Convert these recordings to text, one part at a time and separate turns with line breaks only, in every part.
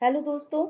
Hello दोस्तों,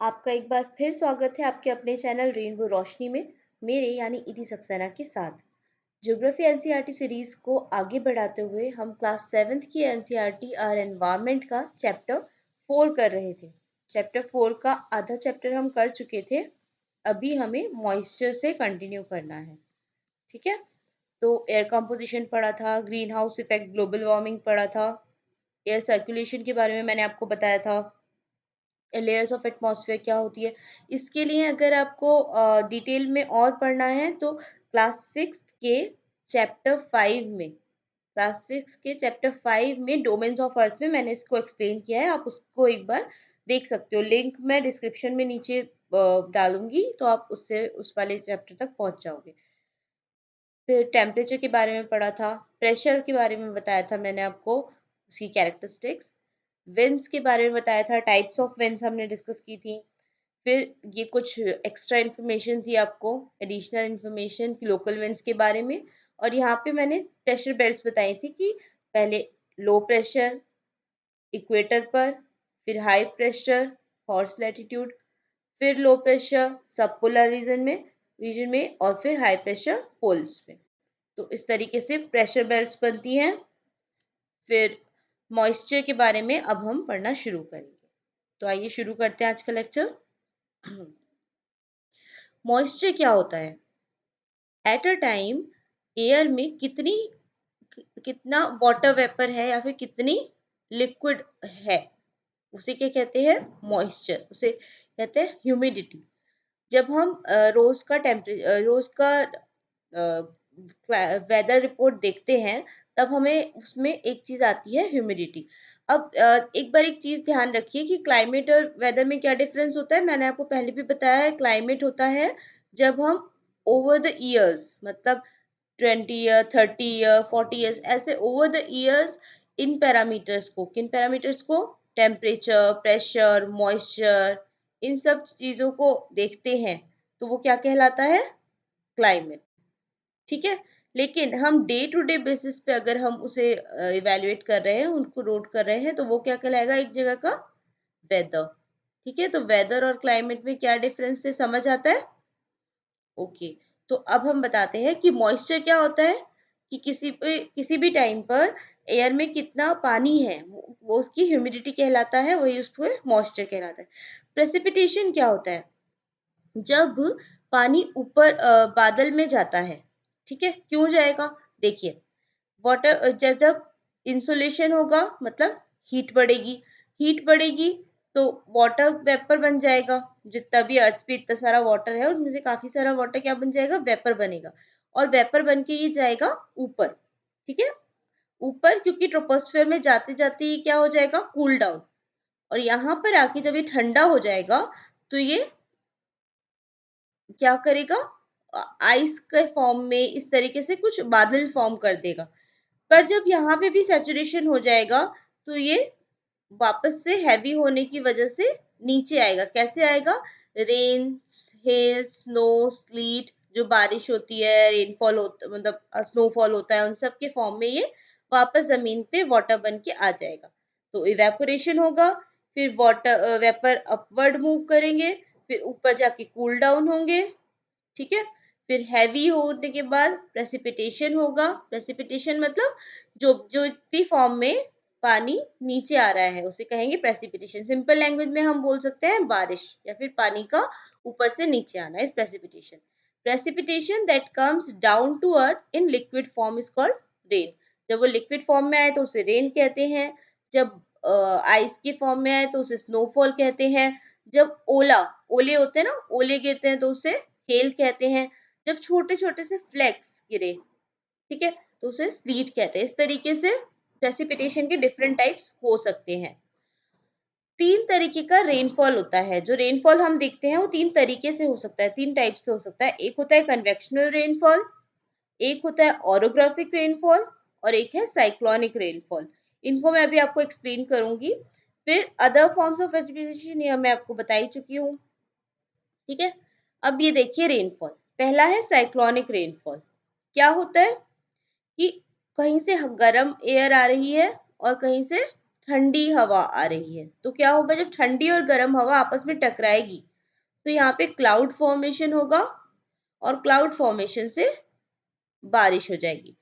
आपका एक बार फिर स्वागत है आपके अपने चैनल रेनबो रोशनी में मेरे यानी इति सक्सेना के साथ। ज्योग्राफी एनसीईआरटी सीरीज को आगे बढ़ाते हुए हम क्लास 7th की एनसीईआरटी और एनवायरनमेंट का चैप्टर 4 कर रहे थे। चैप्टर 4 का आधा चैप्टर हम कर चुके थे। अभी हमें मॉइस्चर से कंटिन्यू करना है। ठीक है, तो एयर कंपोजिशन पढ़ा था, green house effect, global warming पढ़ा था, एयर सर्कुलेशन के बारे में मैंने आपको बताया था, लेयर्स ऑफ एटमॉस्फेयर क्या होती है। इसके लिए अगर आपको डिटेल में और पढ़ना है तो क्लास 6 के चैप्टर 5 में डोमेन्स ऑफ अर्थ में मैंने इसको एक्सप्लेन किया है। आप उसको एक बार देख सकते हो। लिंक मैं डिस्क्रिप्शन में नीचे डालूंगी, तो आप उससे उस वाले चैप्टर तक पहुंच जाओगे। फिर टेम्परेचर के बारे में पढ़ा था, प्रेशर के बारे में बताया था मैंने आपको, उसकी कैरेक्टरिस्टिक्स, विंड्स के बारे में बताया था, टाइप्स ऑफ विंड्स हमने डिस्कस की थी। फिर ये कुछ एक्स्ट्रा इन्फॉर्मेशन थी आपको, एडिशनल इन्फॉर्मेशन लोकल विंड्स के बारे में। और यहाँ पे मैंने प्रेशर बेल्ट्स बताई थी कि पहले लो प्रेशर इक्वेटर पर, फिर हाई प्रेशर हॉर्स लैटिट्यूड, फिर लो प्रेशर सब पोलर रीजन में और फिर हाई प्रेशर पोल्स में। तो इस तरीके से प्रेशर बेल्ट्स बनती हैं। फिर मॉइस्चर के बारे में अब हम पढ़ना शुरू करेंगे। तो आइए शुरू करते हैं आज का लेक्चर। मॉइस्चर क्या होता है? एट अ टाइम एयर में कितना वाटर वेपर है या फिर कितनी लिक्विड है, उसे क्या कहते हैं? मॉइस्चर। उसे कहते हैं ह्यूमिडिटी। जब हम रोज का वेदर रिपोर्ट देखते हैं, तब हमें उसमें एक चीज आती है, ह्यूमिडिटी। अब एक चीज ध्यान रखिए कि क्लाइमेट और वेदर में क्या डिफरेंस होता है। मैंने आपको पहले भी बताया है, क्लाइमेट होता है जब हम ओवर द ईयर्स, मतलब 20 ईयर, 30 ईयर, 40 ईयर्स, ऐसे over the years in parameters को, किन पैरामीटर्स को? टेम्परेचर, प्रेशर, मॉइस्चर, इन सब चीजों को देखते हैं, तो वो क्या कहलाता है? क्लाइमेट। ठीक है, लेकिन हम डे टू डे बेसिस पे अगर हम उसे इवेल्युएट कर रहे हैं, उनको नोट कर रहे हैं, तो वो क्या कहलाएगा? एक जगह का वेदर। ठीक है, तो वेदर और क्लाइमेट में क्या डिफरेंस है, समझ आता है? ओके, तो अब हम बताते हैं कि मॉइस्चर क्या होता है। कि किसी भी टाइम पर एयर में कितना पानी है, वो उसकी ह्यूमिडिटी कहलाता है, वही उसको मॉइस्चर कहलाता है। प्रेसिपिटेशन क्या होता है? जब पानी ऊपर बादल में जाता है। ठीक है, क्यों जाएगा? देखिए, वाटर जब इंसुलेशन होगा, मतलब हीट बढ़ेगी। हीट बढ़ेगी तो वाटर वेपर बन जाएगा। जितना भी अर्थ पे इतना सारा वाटर है, उसमें से काफी सारा वाटर क्या बन जाएगा? वेपर बनेगा। और वेपर बन के ये जाएगा ऊपर। ठीक है, ऊपर, क्योंकि ट्रोपोस्फेयर में जाते जाते ये क्या हो जाएगा? Cool down. और यहाँ पर आके जब ये ठंडा हो जाएगा, तो ये क्या करेगा? आइस के फॉर्म में इस तरीके से कुछ बादल फॉर्म कर देगा। पर जब यहाँ पे भी सैचुरेशन हो जाएगा, तो ये वापस से हैवी होने की वजह से नीचे आएगा। कैसे आएगा? रेन, हेल, स्नो, स्लीट, जो बारिश होती है, रेनफॉल होता, मतलब स्नोफॉल होता है, उन सब के फॉर्म में ये वापस जमीन पे वाटर बन के आ जाएगा। तो इवेपोरेशन होगा, फिर वाटर वेपर अपवर्ड मूव करेंगे, फिर ऊपर जाके कूल डाउन होंगे। ठीक है, फिर हैवी होने के बाद प्रेसिपिटेशन होगा। प्रेसिपिटेशन मतलब जो जो भी फॉर्म में पानी नीचे आ रहा है, उसे कहेंगे प्रेसिपिटेशन। सिंपल लैंग्वेज में हम बोल सकते हैं बारिश, या फिर पानी का ऊपर से नीचे आना is precipitation. Precipitation that comes down to earth in liquid form is called rain. जब वो लिक्विड फॉर्म में आए तो उसे रेन कहते हैं। जब आइस के फॉर्म में आए तो उसे स्नोफॉल कहते हैं। जब ओले होते हैं ना, ओले गिरते हैं, तो उसे हेल कहते हैं। जब छोटे छोटे से फ्लेक्स गिरे, ठीक है, तो उसे स्लीट कहते हैं। इस तरीके से प्रेसिपिटेशन के डिफरेंट टाइप्स हो सकते हैं। 3 तरीके का रेनफॉल होता है। जो रेनफॉल हम देखते हैं वो 3 तरीके से हो सकता है, 3 टाइप से हो सकता है। एक होता है कन्वेक्शनल रेनफॉल, एक होता है ऑरोग्राफिक रेनफॉल, और एक है साइक्लोनिक रेनफॉल। इनको मैं अभी आपको एक्सप्लेन करूंगी। फिर अदर फॉर्म्स ऑफ प्रेसिपिटेशन ये मैं आपको बता ही चुकी हूँ। ठीक है, अब ये देखिए रेनफॉल। पहला है साइक्लोनिक रेनफॉल। क्या होता है कि कहीं से गर्म एयर आ रही है और कहीं से ठंडी हवा आ रही है, तो क्या होगा जब ठंडी और गर्म हवा आपस में टकराएगी तो यहाँ पे क्लाउड फॉर्मेशन होगा और क्लाउड फॉर्मेशन से बारिश हो जाएगी।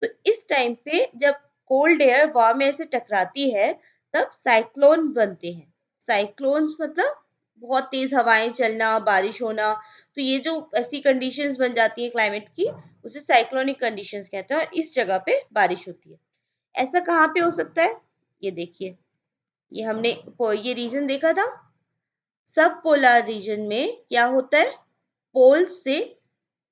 तो इस टाइम पे जब कोल्ड एयर वार्म एयर से टकराती है तब साइक्लोन बनते हैं। साइक्लोन्स मतलब बहुत तेज हवाएं चलना, बारिश होना। तो ये जो ऐसी कंडीशंस बन जाती हैं क्लाइमेट की, उसे साइक्लोनिक कंडीशंस कहते हैं और इस जगह पे बारिश होती है। ऐसा कहाँ पे हो सकता है? ये देखिए, ये हमने ये रीजन देखा था। सब पोलर रीजन में क्या होता है? पोल से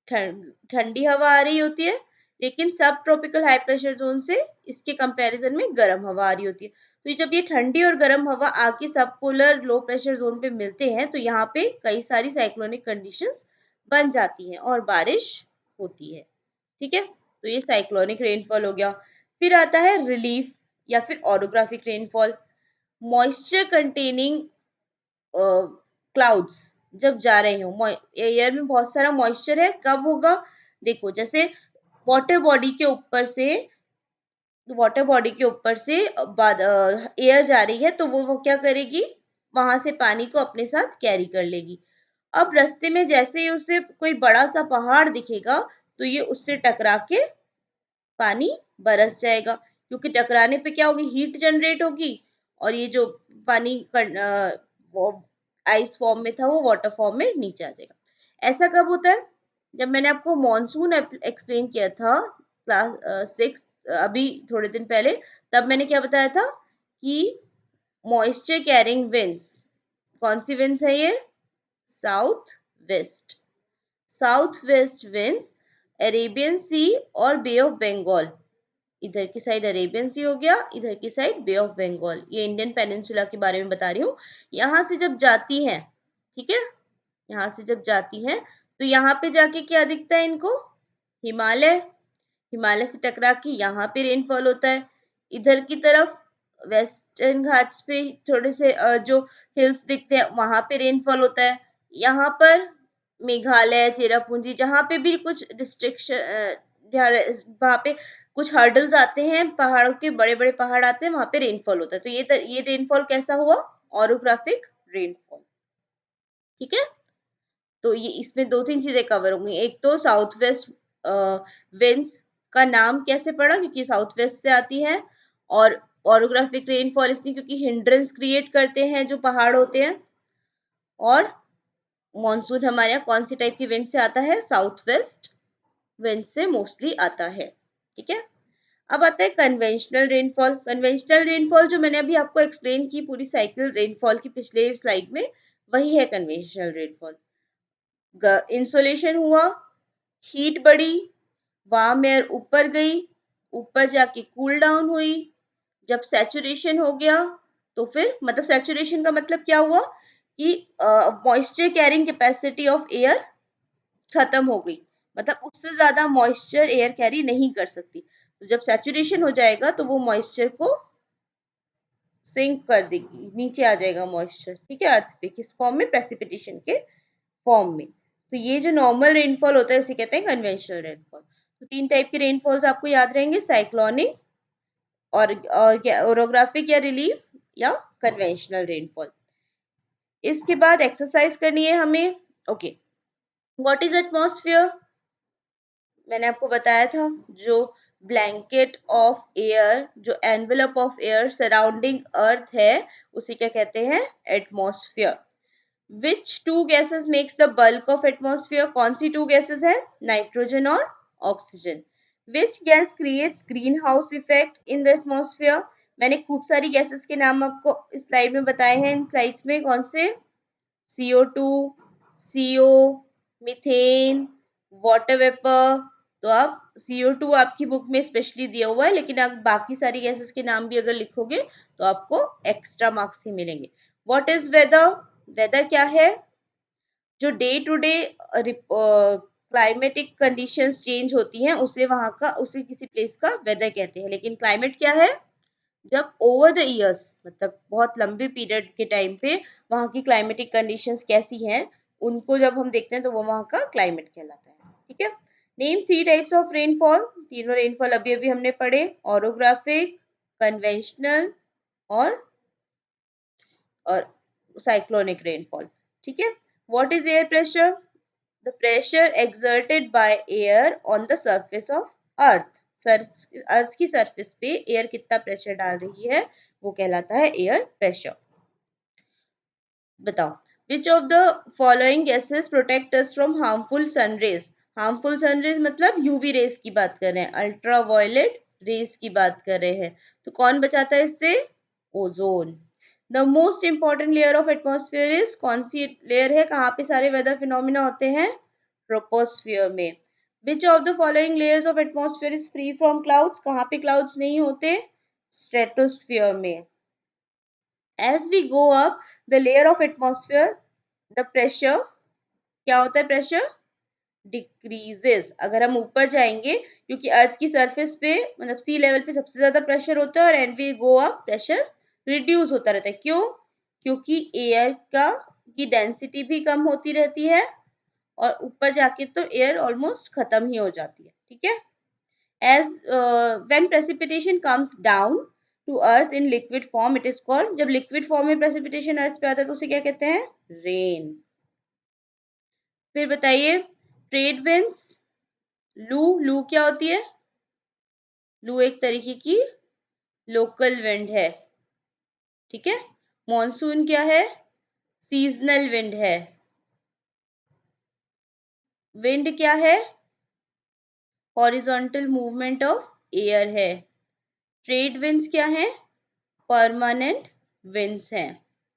ठंडी हवा आ रही होती है, लेकिन सब ट्रॉपिकल हाई प्रेशर जोन से इसके कंपैरिजन में गर्म हवा आ रही होती है। तो जब ये ठंडी और गर्म हवा आके सब पोलर लो प्रेशर जोन पे मिलते हैं तो यहाँ पे कई सारी साइक्लोनिक कंडीशंस बन जाती हैं और बारिश होती है। ठीक है, तो ये साइक्लोनिक रेनफॉल हो गया। फिर आता है रिलीफ या फिर orographic rainfall. Moisture containing clouds जब जा रहे हो, एयर में बहुत सारा मॉइस्चर है, कब होगा? देखो, जैसे वाटर बॉडी के ऊपर से एयर जा रही है तो वो क्या करेगी? वहां से पानी को अपने साथ कैरी कर लेगी। अब रास्ते में जैसे ही उसे कोई बड़ा सा पहाड़ दिखेगा तो ये उससे टकरा के पानी बरस जाएगा, क्योंकि टकराने पे क्या होगी? हीट जनरेट होगी और ये जो पानी वो आइस फॉर्म में था वो वाटर फॉर्म में नीचे आ जाएगा। ऐसा कब होता है? जब मैंने आपको मॉनसून एक्सप्लेन किया था क्लास 6 अभी थोड़े दिन पहले, तब मैंने क्या बताया था कि मॉइस्चर कैरिंग विंड्स, कौन सी विंड्स है ये? South west. South west winds Arabian sea और बे ऑफ बंगाल, इधर की साइड अरेबियन सी हो गया, इधर की साइड बे ऑफ बंगाल, ये इंडियन पेनिनसुला के बारे में बता रही हूँ। यहाँ से जब जाती हैं, ठीक है, यहाँ से जब जाती हैं तो यहाँ पे जाके क्या दिखता है इनको? हिमालय। हिमालय से टकरा के यहाँ पे रेनफॉल होता है। इधर की तरफ वेस्टर्न घाट्स पे थोड़े से जो हिल्स दिखते हैं वहां पे रेनफॉल होता है। यहाँ पर मेघालय, चेरापूंजी, जहाँ पे भी कुछ डिस्ट्रिक्शन, वहां पे कुछ हर्डल्स आते हैं, पहाड़ों के बड़े बड़े पहाड़ आते हैं, वहां पे रेनफॉल होता है। तो ये रेनफॉल कैसा हुआ? Orographic rainfall. ठीक है, तो ये इसमें दो तीन चीजें कवर होंगी। एक तो साउथ वेस्ट विंड्स का नाम कैसे पड़ा? क्योंकि साउथ वेस्ट से आती है। और ऑरोग्राफिक रेनफॉल इसलिए क्योंकि हिंड्रेंस क्रिएट करते हैं जो पहाड़ होते हैं। और मॉनसून हमारे यहाँ कौन सी टाइप की विंड से आता है? साउथ वेस्ट विंड से मोस्टली आता है। ठीक है, अब आता है कन्वेंशनल रेनफॉल। कन्वेंशनल रेनफॉल जो मैंने अभी आपको एक्सप्लेन की पूरी साइकिल रेनफॉल की पिछले स्लाइड में, वही है कन्वेंशनल रेनफॉल। इंसोलेशन हुआ, हीट बढ़ी, वार्म एयर ऊपर गई, ऊपर जाके कूल डाउन हुई, जब सैचुरेशन हो गया तो फिर मतलब सैचुरेशन का मतलब क्या हुआ कि moisture carrying capacity of air खत्म हो गई, मतलब उससे ज्यादा मॉइस्चर एयर कैरी नहीं कर सकती। तो जब सैचुरेशन हो जाएगा तो वो मॉइस्चर को सिंक कर देगी, नीचे आ जाएगा मॉइस्चर। ठीक है, अर्थ पे किस फॉर्म में? प्रेसिपिटेशन के फॉर्म में। तो ये जो नॉर्मल रेनफॉल होता है इसे कहते हैं कन्वेंशनल रेनफॉल। तो तीन टाइप के रेनफॉल्स आपको याद रहेंगे, साइक्लोनिक और ओरोग्राफिक या रिलीफ या कन्वेंशनल रेनफॉल। इसके बाद एक्सरसाइज करनी है हमें। Okay, what is atmosphere? मैंने आपको बताया था, जो ब्लैंकेट ऑफ एयर, जो एनवेलप ऑफ एयर सराउंडिंग अर्थ है, उसे क्या कहते हैं? Atmosphere. Which two gases makes the bulk of atmosphere? कौन सी two gases है? नाइट्रोजन और oxygen. Which gas creates greenhouse effect in the atmosphere? मैंने खूब सारी गैसेस के नाम आपको इस स्लाइड में बताए हैं। इन स्लाइड्स में कौन से? CO2, CO, methane, water vapour. तो आप CO2 आपकी बुक में स्पेशली दिया हुआ है, लेकिन आप बाकी सारी गैसेस के नाम भी अगर लिखोगे तो आपको एक्स्ट्रा मार्क्स ही मिलेंगे। What is whether? वेदर क्या है? जो day to day climatic conditions change होती हैं उसे किसी प्लेस का वेदर कहते हैं। लेकिन क्लाइमेट क्या है? जब ओवर द इयर्स, मतलब बहुत लंबे पीरियड के टाइम पे वहाँ की क्लाइमेटिक कंडीशंस कैसी हैं, उनको जब हम देखते हैं तो वो वहाँ का क्लाइमेट कहलाता है। ठीक है, नेम 3 टाइप्स ऑफ रेनफॉल। तीनों रेनफॉल अभी अभी हमने पढ़े, ऑरोग्राफिक, कन्वेंशनल और साइक्लोनिक रेनफॉल। ठीक है। What is air pressure? The pressure exerted by air on the surface of earth. Earth की सरफेस पे एयर कितना प्रेशर डाल रही है वो कहलाता है एयर प्रेशर। बताओ, which of the following gases protect us from harmful sun rays? Harmful sun rays मतलब यूवी रेज की बात कर रहे हैं, अल्ट्रा वायलेट रेज की बात कर रहे हैं। तो कौन बचाता है इससे? Ozone. The most important layer of atmosphere is, कौन सी लेयर है, कहाँ पे सारे वेदर फिनोमिना होते हैं? ट्रोपोस्फियर में। Which of the following layers of atmosphere is free from clouds? कहाँ पे क्लाउड्स नहीं होते? स्ट्रेटोस्फियर में। As we go up the layer of atmosphere, the pressure, क्या होता है प्रेशर? डिक्रीजेस। अगर हम ऊपर जाएंगे, क्योंकि अर्थ की सरफेस पे मतलब सी लेवल पे सबसे ज्यादा प्रेशर होता है, और and we go up pressure reduce होता रहता है। क्यों? क्योंकि एयर का की डेंसिटी भी कम होती रहती है, और ऊपर जाके तो एयर ऑलमोस्ट खत्म ही हो जाती है। ठीक है। as when precipitation comes down to earth in liquid form, it is called, जब liquid form में precipitation अर्थ पे आता है तो उसे क्या कहते हैं? रेन। फिर बताइए, ट्रेड विंड्स, लू क्या होती है? लू एक तरीके की लोकल विंड है। ठीक है। मॉनसून क्या है? सीजनल विंड है। विंड क्या है? हॉरिजॉन्टल मूवमेंट ऑफ एयर है। ट्रेड विंड्स क्या है? परमानेंट विंड्स हैं।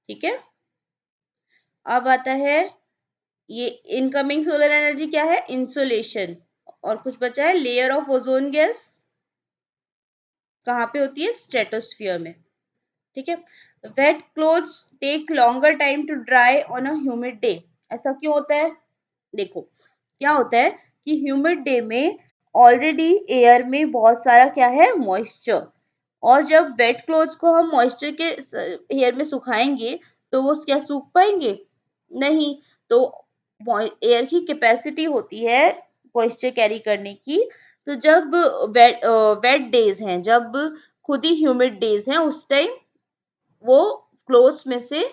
ठीक है। अब आता है ये इनकमिंग सोलर एनर्जी क्या है? इंसोलेशन। और कुछ बचा है, लेयर ऑफ ओजोन गैस कहाँ पे होती है? स्ट्रेटोस्फियर में। ठीक है। Wet clothes take longer time to dry on a humid day. ऐसा क्यों होता है? देखो, क्या होता है कि ह्यूमिड डे में ऑलरेडी एयर में बहुत सारा क्या है? मॉइस्चर। और जब वेट क्लोथ्स को हम मॉइस्चर के एयर में सुखाएंगे तो वो क्या सूख पाएंगे? नहीं। तो एयर की कैपेसिटी होती है मॉइस्चर कैरी करने की। तो जब वेट डेज हैं, जब खुद ही ह्यूमिड डेज हैं, उस टाइम वो क्लोथ्स में से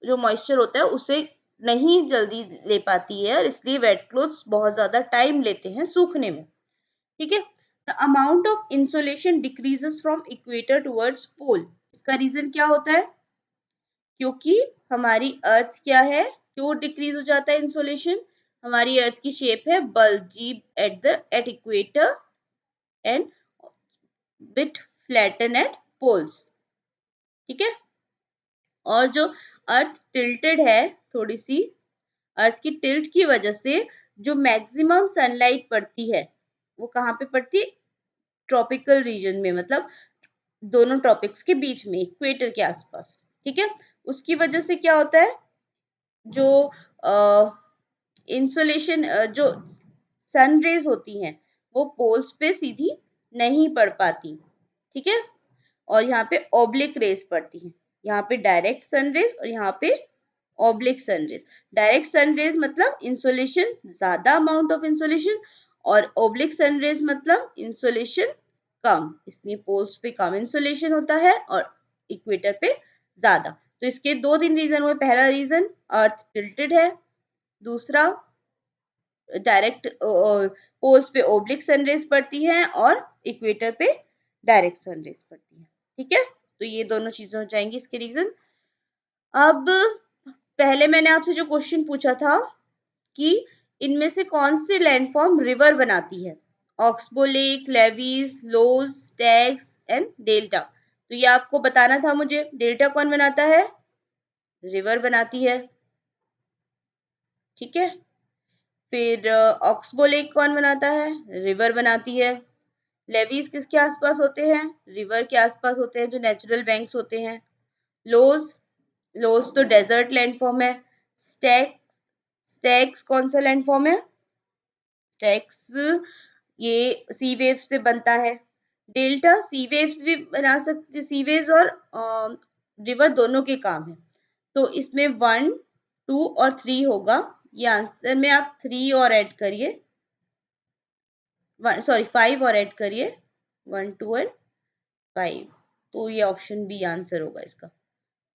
जो मॉइस्चर होता है उसे नहीं जल्दी ले पाती है, और इसलिए वेट क्लोथ्स बहुत ज्यादा टाइम लेते हैं सूखने में। ठीक है। The amount of insolation decreases from equator towards pole. इसका रीजन क्या होता है? क्योंकि हमारी अर्थ क्या है, क्यों डिक्रीज हो जाता है इंसोलेशन? हमारी अर्थ की शेप है bulgy at equator and bit flatten at poles. ठीक है। और जो अर्थ टिल्टेड है थोड़ी सी, अर्थ की टिल्ट की वजह से जो मैक्सिमम सनलाइट पड़ती है वो कहाँ पे पड़ती है? ट्रॉपिकल रीजन में, मतलब दोनों ट्रॉपिक्स के बीच में, इक्वेटर के आसपास। ठीक है। उसकी वजह से क्या होता है, जो इंसोलेशन जो सन रेज होती हैं वो पोल्स पे सीधी नहीं पड़ पाती। ठीक है। और यहाँ पे ऑब्लिक रेज पड़ती है। यहाँ पे डायरेक्ट सन रेज और यहाँ पे oblique sun rays. Direct sun rays मतलब इंसोलेशन, ज्यादा अमाउंट ऑफ इंसोलेशन, और ऑब्लिक सन रेज मतलब इंसोलेशन कम, इसलिए पोल्स पे कम इंसोलेशन होता है और इक्वेटर पे ज्यादा। तो इसके दो तीन रीजन हुए। पहला रीजन अर्थ टिल्टेड है, दूसरा डायरेक्ट पोल्स पे ओब्लिक सनरेज पड़ती है, और इक्वेटर पे डायरेक्ट सनरेज पड़ती है। ठीक है। तो ये दोनों चीजें हो जाएंगी इसके रीजन। अब पहले मैंने आपसे जो क्वेश्चन पूछा था कि इनमें से कौन सी लैंडफॉर्म रिवर बनाती है? Oxbow lake, levees, loess, stags and delta. तो ये आपको बताना था मुझे। डेल्टा कौन बनाता है? रिवर बनाती है। ठीक है। फिर ऑक्सबो लेक कौन बनाता है? रिवर बनाती है। लेवीज किसके आसपास होते हैं? रिवर के आसपास होते हैं, जो नेचुरल बैंक्स होते हैं। लोज, लोज तो डेजर्ट लैंडफॉर्म है। स्टैग, स्टैग्स कौन सा लैंडफॉर्म है? स्टैग्स ये सी वेव से बनता है। डेल्टा सी वेव्स भी बना सकते, सी वेव्स और रिवर दोनों के काम है। तो इसमें 1, 2 और 3 होगा। ये आंसर में आप 3 और ऐड करिए, सॉरी 5 और ऐड करिए, 1, 2 एंड 5। तो ये ऑप्शन बी आंसर होगा इसका।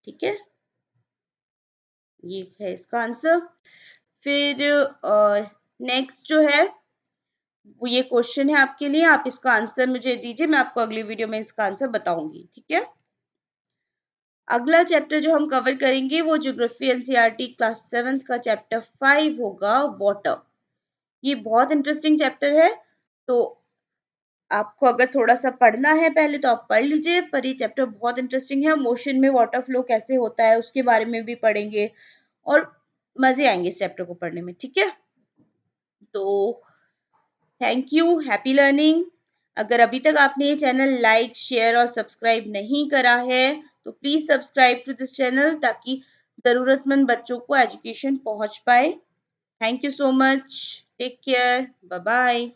ठीक है, ये है इसका आंसर। फिर नेक्स्ट जो है वो ये क्वेश्चन है आपके लिए, आप इसका आंसर मुझे दीजिए, मैं आपको अगली वीडियो में इसका आंसर बताऊंगी। ठीक है, अगला चैप्टर जो हम कवर करेंगे वो ज्योग्राफी एनसीईआरटी क्लास 7th का चैप्टर 5 होगा, वाटर। ये बहुत इंटरेस्टिंग चैप्टर है, तो आपको अगर थोड़ा-सा पढ़ना है पहले तो आप पढ़ लीजिए, पर ये चैप्टर बहुत इंटरेस्टिंग है। मोशन में वाटर फ्लो कैसे होता है उसके बारे में भी पढ़ेंगे और मज़े आएँगे इस चैप्टर को पढ़ने में, ठीक है? तो थैंक यू, हैप्पी लर्निंग। अगर अभी तक आपने ये चैनल लाइक, शेयर और सब्सक्राइब नहीं करा है, तो please subscribe to this channel ताकि ज़रूरतमंद बच्चों को एजुकेशन पहुँच पाए। Thank you so much. Take care. Bye-bye.